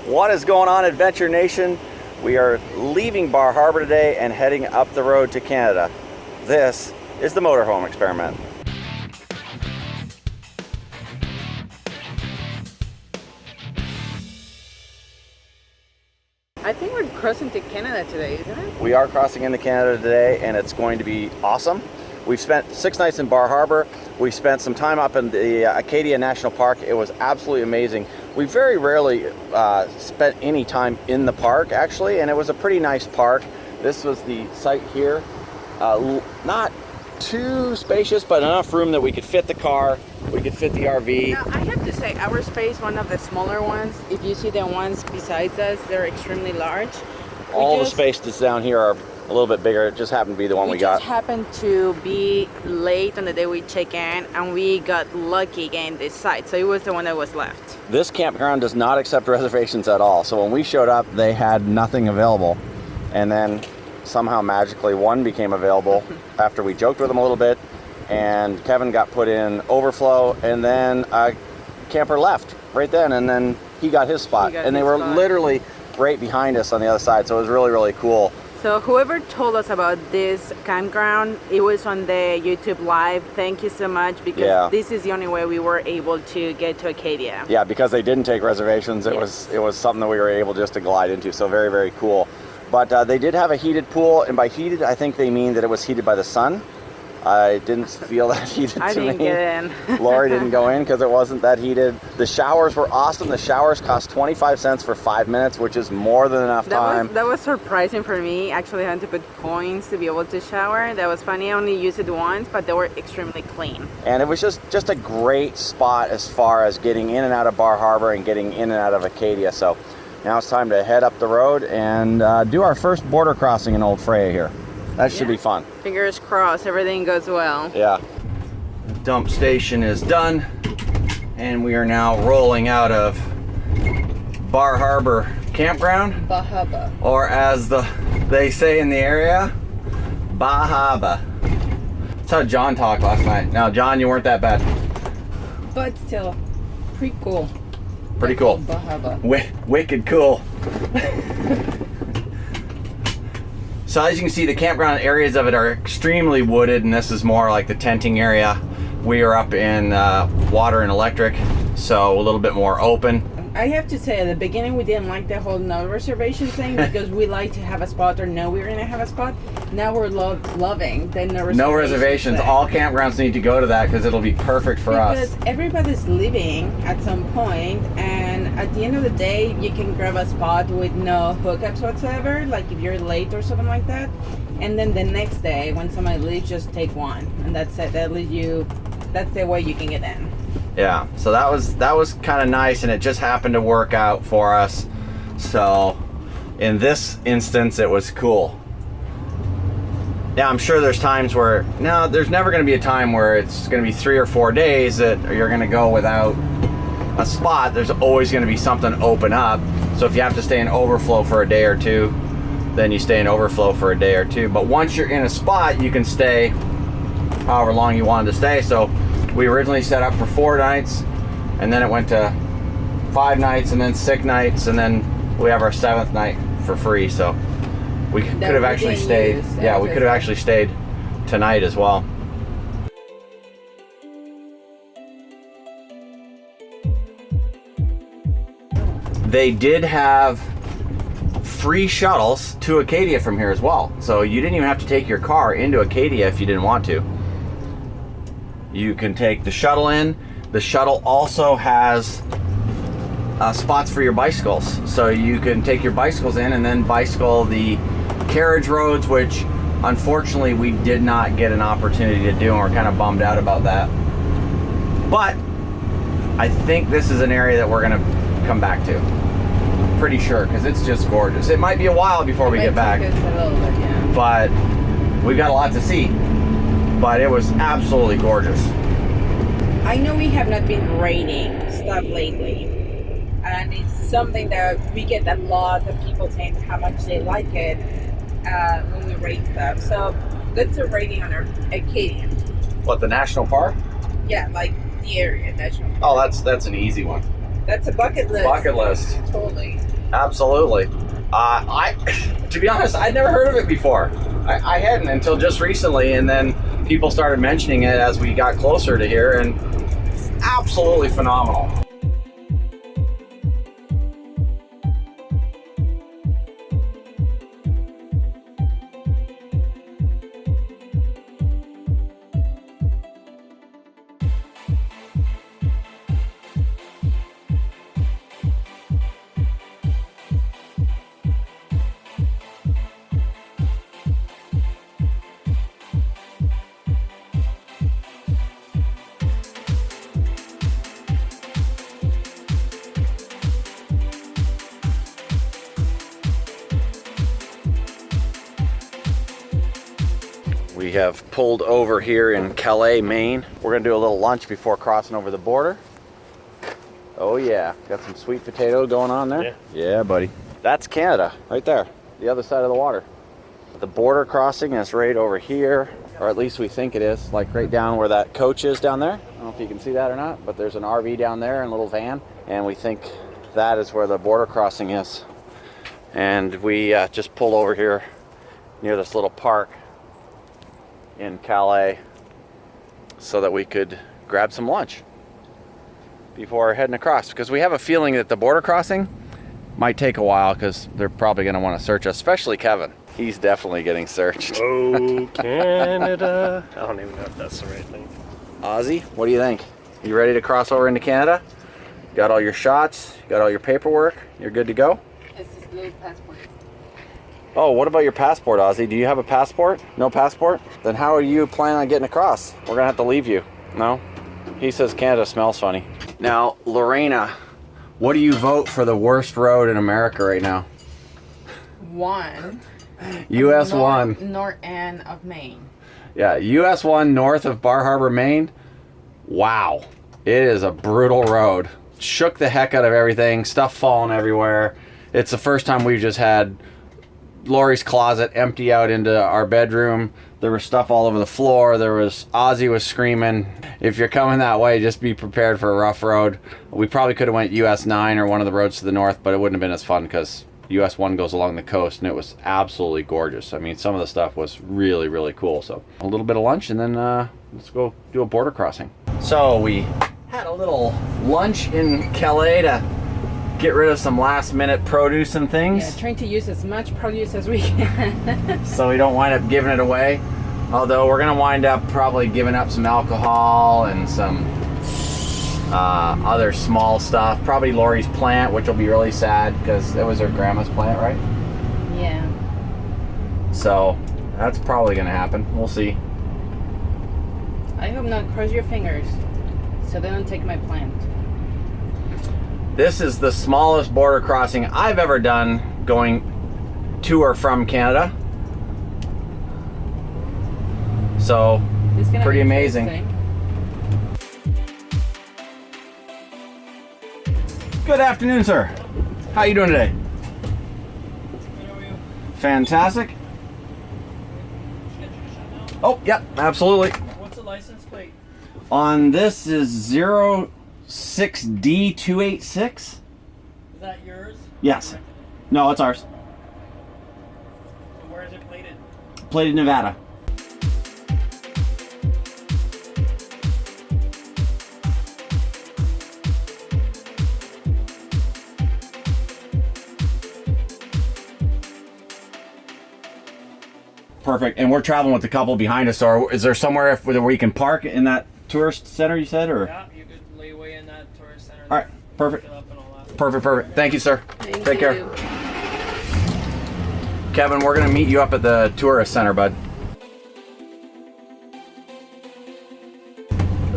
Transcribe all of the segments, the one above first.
What is going on, Adventure Nation? We are leaving Bar Harbor today and heading up the road to Canada. This is the motorhome experiment. I think we're crossing to Canada today, isn't it? We are crossing into Canada today, and it's going to be awesome. We've spent 6 nights in Bar Harbor. We spent some time up in the Acadia National Park. It was absolutely amazing. We very rarely spent any time in the park, actually, and it was a pretty nice park. This was the site here. Not too spacious, but enough room that we could fit the car, we could fit the RV. Now, I have to say, our space, one of the smaller ones, if you see the ones besides us, they're extremely large. All the spaces down here are a little bit bigger. It just happened to be the one we got. We just happened to be late on the day we check in, and we got lucky getting this site, so it was the one that was left. This campground does not accept reservations at all, so when we showed up, they had nothing available, and then somehow magically one became available after we joked with them a little bit, and Kevin got put in overflow, and then a camper left right then, and then he got his spot, and they were literally right behind us on the other side, so it was really, really cool. So whoever told us about this campground, it was on the YouTube live. Thank you so much, because this is the only way we were able to get to Acadia. Yeah, because they didn't take reservations. It was something that we were able just to glide into, so very, very cool. But they did have a heated pool, and by heated, I think they mean that it was heated by the sun. I didn't feel that heated to me. I didn't get in. Lori didn't go in because it wasn't that heated. The showers were awesome. The showers cost 25 cents for 5 minutes, which is more than enough time. That was surprising for me. Actually, I had to put coins to be able to shower. That was funny. I only used it once, but they were extremely clean. And it was just a great spot as far as getting in and out of Bar Harbor and getting in and out of Acadia. So now it's time to head up the road and do our first border crossing in Old Freya here. That should be fun. Fingers crossed, everything goes well. Yeah. The dump station is done, and we are now rolling out of Bar Harbor Campground. Bahaba. Or as they say in the area, Bahaba. That's how John talked last night. Now, John, you weren't that bad. But still, pretty cool. Pretty cool. Bahaba. Wicked cool. So as you can see, the campground areas of it are extremely wooded, and this is more like the tenting area. We are up in water and electric, so a little bit more open. I have to say, at the beginning, we didn't like the whole no reservation thing because we like to have a spot or know we're going to have a spot. Now we're loving the no reservations. No reservations. Thing. All campgrounds need to go to that because it'll be perfect for us. Because everybody's leaving at some point, and at the end of the day, you can grab a spot with no hookups whatsoever, like if you're late or something like that. And then the next day, when somebody leaves, just take one, and that's it. That's the way you can get in. Yeah, so that was kind of nice, and it just happened to work out for us. So in this instance, it was cool. Yeah, I'm sure there's times where, no, there's never going to be a time where it's going to be 3 or 4 days that you're going to go without a spot. There's always going to be something open up. So if you have to stay in overflow for a day or two, then you stay in overflow for a day or two. But once you're in a spot, you can stay however long you wanted to stay. So we originally set up for 4 nights, and then it went to 5 nights, and then 6 nights, and then we have our 7th night for free. So we could have actually stayed. Yeah, we could have actually stayed tonight as well. They did have free shuttles to Acadia from here as well. So you didn't even have to take your car into Acadia if you didn't want to. You can take the shuttle in. The shuttle also has spots for your bicycles. So you can take your bicycles in and then bicycle the carriage roads, which unfortunately we did not get an opportunity to do, and we're kind of bummed out about that. But I think this is an area that we're gonna come back to. Pretty sure, because it's just gorgeous. It might be a while before we get back, but we've got a lot to see. But it was absolutely gorgeous. I know we have not been rating stuff lately, and it's something that we get a lot of people saying how much they like it when we rate stuff. So that's a rating on our Acadia. What, the national park? Yeah, like the area national park. Oh, that's an easy one. That's a bucket list. Bucket list. Totally. Absolutely. To be honest, I'd never heard of it before. I hadn't until just recently, and then people started mentioning it as we got closer to here, and it's absolutely phenomenal. We have pulled over here in Calais, Maine. We're gonna do a little lunch before crossing over the border. Oh yeah, got some sweet potato going on there. Yeah, buddy. That's Canada, right there, the other side of the water. The border crossing is right over here, or at least we think it is, like right down where that coach is down there. I don't know if you can see that or not, but there's an RV down there and a little van, and we think that is where the border crossing is. And we just pulled over here near this little park in Calais so that we could grab some lunch before heading across, because we have a feeling that the border crossing might take a while because they're probably going to want to search us, especially Kevin. He's definitely getting searched. Oh, Canada. I don't even know if that's the right thing. Ozzy, what do you think? You ready to cross over into Canada? Got all your shots? Got all your paperwork? You're good to go? This is little passport. Oh, what about your passport, Ozzy? Do you have a passport? No passport? Then how are you planning on getting across? We're gonna have to leave you. No? He says Canada smells funny. Now, Lorena, what do you vote for the worst road in America right now? 1. US 1. North end of Maine. Yeah, US 1 north of Bar Harbor, Maine. Wow. It is a brutal road. Shook the heck out of everything. Stuff falling everywhere. It's the first time we've just had Lori's closet empty out into our bedroom. There was stuff all over the floor. Ozzy was screaming. If you're coming that way, just be prepared for a rough road. We probably could have went US 9 or one of the roads to the north, but it wouldn't have been as fun because US 1 goes along the coast, and it was absolutely gorgeous. I mean, some of the stuff was really, really cool. So a little bit of lunch, and then let's go do a border crossing. So we had a little lunch in Calais to get rid of some last minute produce and things. Yeah, trying to use as much produce as we can. So we don't wind up giving it away. Although we're gonna wind up probably giving up some alcohol and some other small stuff. Probably Lori's plant, which will be really sad because it was her grandma's plant, right? Yeah. So that's probably gonna happen. We'll see. I hope not. Cross your fingers so they don't take my plant. This is the smallest border crossing I've ever done going to or from Canada. So, pretty amazing. Good afternoon, sir. How you doing today? Fantastic. Oh, yep, absolutely. What's the license plate? On this is 06D286. Is that yours? Yes. No, it's ours. So where is it plated? Plated Nevada. Perfect. And we're traveling with the couple behind us. So is there somewhere where we can park in that tourist center you said? Or? Yeah, you could lay away in that tourist center. All right. Perfect. Fill up and all that. Perfect. Thank you, sir. Thank Take care. you. Kevin, we're going to meet you up at the tourist center, bud.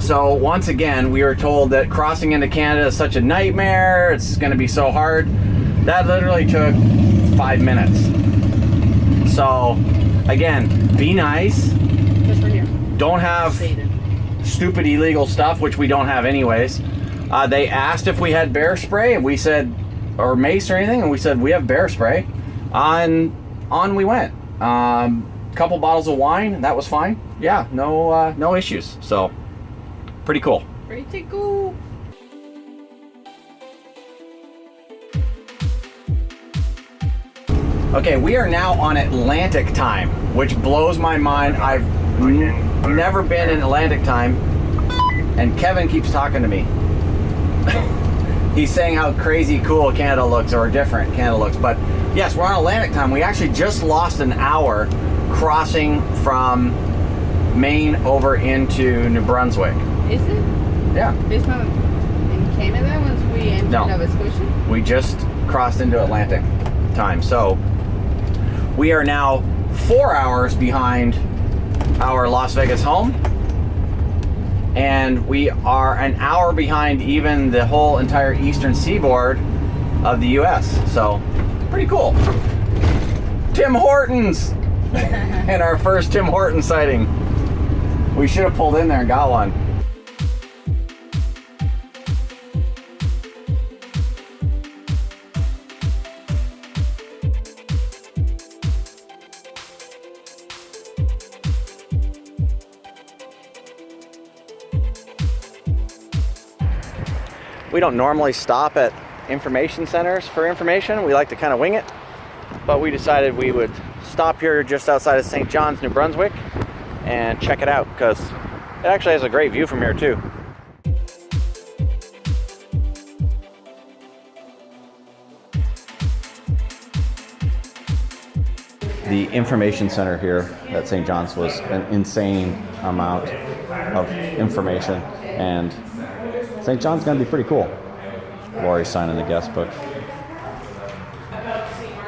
So once again, we were told that crossing into Canada is such a nightmare. It's going to be so hard. That literally took 5 minutes. So again, be nice. Just right here. Don't have stupid illegal stuff, which we don't have anyways. They asked if we had bear spray, and we said, or mace or anything, and we said we have bear spray. On we went. Couple bottles of wine, and that was fine. Yeah, no issues. So pretty cool. Pretty cool. Okay, we are now on Atlantic time, which blows my mind. I've never been in Atlantic time, and Kevin keeps talking to me. He's saying how crazy cool Canada looks, or different Canada looks. But yes, we're on Atlantic time. We actually just lost an hour crossing from Maine over into New Brunswick. Is it? Yeah. It's not in Canada once we enter Nova Scotia? We just crossed into Atlantic time. So we are now 4 hours behind our Las Vegas home. And we are an hour behind even the whole entire eastern seaboard of the US. So pretty cool. Tim Hortons! And our first Tim Horton sighting. We should have pulled in there and got one. We don't normally stop at information centers for information. We like to kind of wing it, but we decided we would stop here just outside of St. John's, New Brunswick, and check it out because it actually has a great view from here too. The information center here at St. John's was an insane amount of information, and St. John's gonna be pretty cool. Lori's signing the guest book.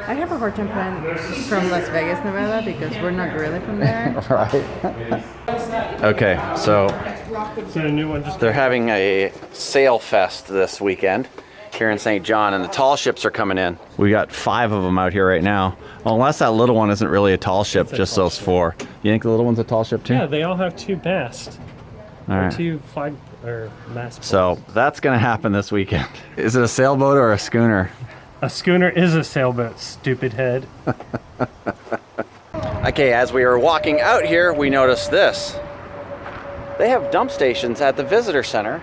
I have a hard time playing from Las Vegas, Nevada, because we're not really from there. Right. Okay, so a new one just they're having a sail fest this weekend here in St. John, and the tall ships are coming in. We got 5 of them out here right now. Well, unless that little one isn't really a tall ship, just those 4. You think the little one's a tall ship too? Yeah, they all have 2 masts. All right. 2 flag or mast. So that's gonna happen this weekend. Is it a sailboat or a schooner? A schooner is a sailboat, stupid head. Okay, as we were walking out here, we noticed this. They have dump stations at the visitor center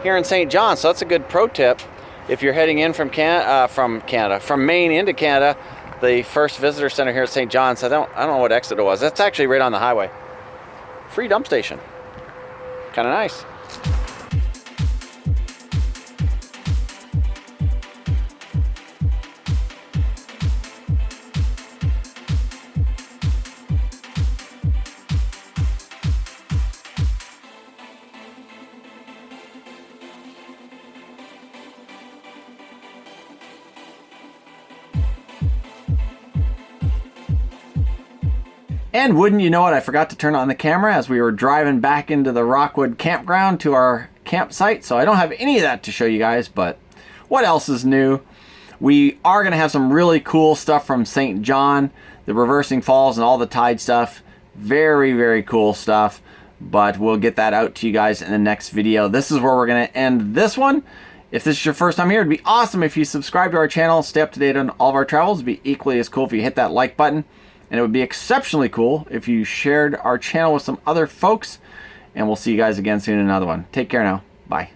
here in St. John, so that's a good pro tip. If you're heading in from from Maine into Canada, the first visitor center here at St. John's, I don't know what exit it was. That's actually right on the highway. Free dump station. Kind of nice. And wouldn't you know it, I forgot to turn on the camera as we were driving back into the Rockwood Campground to our campsite. So I don't have any of that to show you guys, but what else is new? We are going to have some really cool stuff from St. John, the reversing falls and all the tide stuff. Very, very cool stuff, but we'll get that out to you guys in the next video. This is where we're going to end this one. If this is your first time here, it'd be awesome if you subscribe to our channel, stay up to date on all of our travels. It'd be equally as cool if you hit that like button. And it would be exceptionally cool if you shared our channel with some other folks. And we'll see you guys again soon in another one. Take care now. Bye.